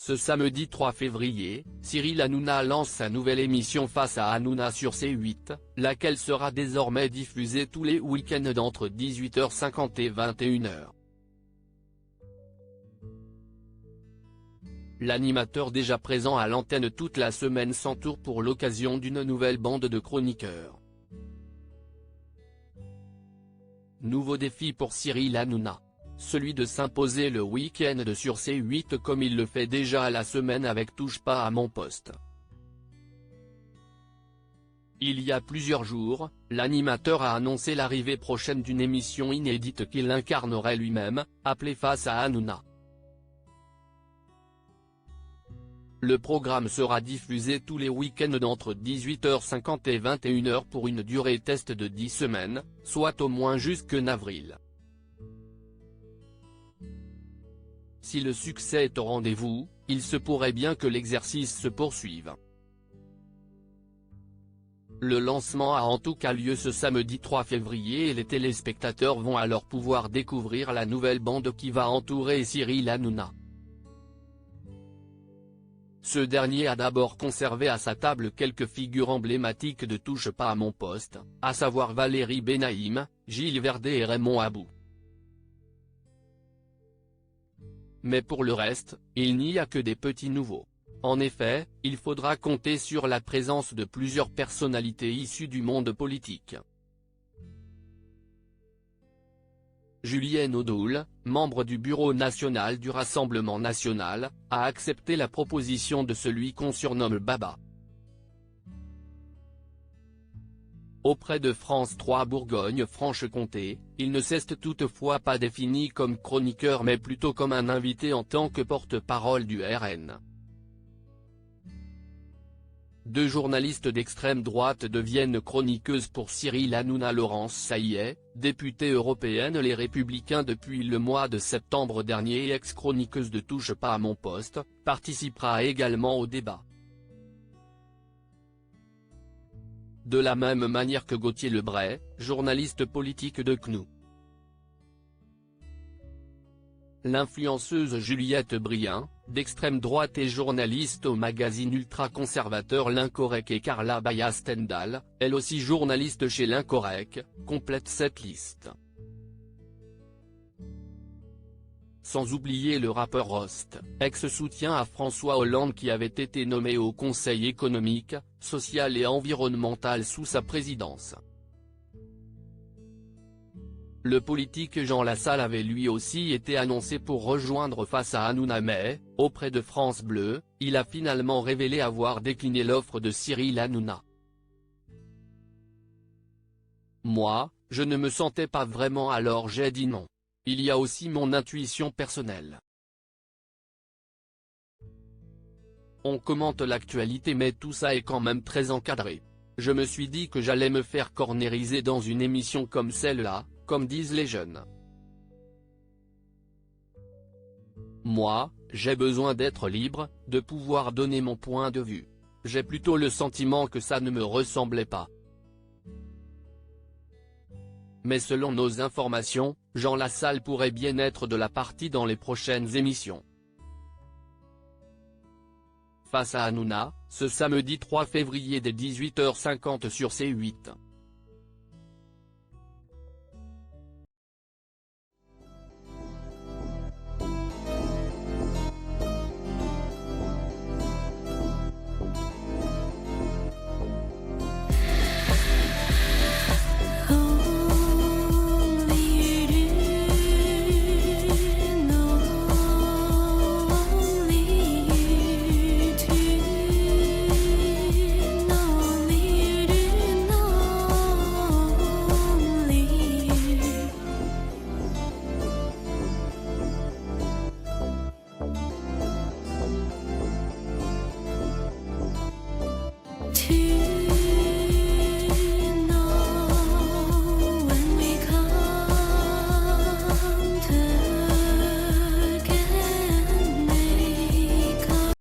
Ce samedi 3 février, Cyril Hanouna lance sa nouvelle émission Face à Hanouna sur C8, laquelle sera désormais diffusée tous les week-ends entre 18h50 et 21h. L'animateur déjà présent à l'antenne toute la semaine s'entoure pour l'occasion d'une nouvelle bande de chroniqueurs. Nouveau défi pour Cyril Hanouna. Celui de s'imposer le week-end sur C8 comme il le fait déjà à la semaine avec Touche pas à mon poste. Il y a plusieurs jours, l'animateur a annoncé l'arrivée prochaine d'une émission inédite qu'il incarnerait lui-même, appelée Face à Hanouna. Le programme sera diffusé tous les week-ends entre 18h50 et 21h pour une durée test de 10 semaines, soit au moins jusqu'en-avril. Si le succès est au rendez-vous, il se pourrait bien que l'exercice se poursuive. Le lancement a en tout cas lieu ce samedi 3 février et les téléspectateurs vont alors pouvoir découvrir la nouvelle bande qui va entourer Cyril Hanouna. Ce dernier a d'abord conservé à sa table quelques figures emblématiques de Touche pas à mon poste, à savoir Valérie Benaïm, Gilles Verdet et Raymond Abou. Mais pour le reste, il n'y a que des petits nouveaux. En effet, il faudra compter sur la présence de plusieurs personnalités issues du monde politique. Julienne Odoul, membre du Bureau national du Rassemblement national, a accepté la proposition de celui qu'on surnomme Baba. Auprès de France 3 Bourgogne-Franche-Comté, il ne s'est toutefois pas défini comme chroniqueur mais plutôt comme un invité en tant que porte-parole du RN. Deux journalistes d'extrême droite deviennent chroniqueuses pour Cyril Hanouna. Laurence Saillet, députée européenne Les Républicains depuis le mois de septembre dernier et ex-chroniqueuse de Touche pas à mon poste, participera également au débat. De la même manière que Gauthier Lebray, journaliste politique de CNU. L'influenceuse Juliette Brien, d'extrême droite et journaliste au magazine ultra-conservateur L'Incorrect, et Carla Baya-Stendhal, elle aussi journaliste chez L'Incorrect, complètent cette liste. Sans oublier le rappeur Rost, ex-soutien à François Hollande qui avait été nommé au Conseil économique, social et environnemental sous sa présidence. Le politique Jean Lassalle avait lui aussi été annoncé pour rejoindre Face à Hanouna mais, auprès de France Bleu, il a finalement révélé avoir décliné l'offre de Cyril Hanouna. Moi, je ne me sentais pas vraiment alors j'ai dit non. Il y a aussi mon intuition personnelle. On commente l'actualité mais tout ça est quand même très encadré. Je me suis dit que j'allais me faire cornériser dans une émission comme celle-là, comme disent les jeunes. Moi, j'ai besoin d'être libre, de pouvoir donner mon point de vue. J'ai plutôt le sentiment que ça ne me ressemblait pas. Mais selon nos informations, Jean Lassalle pourrait bien être de la partie dans les prochaines émissions. Face à Hanouna, ce samedi 3 février dès 18h50 sur C8.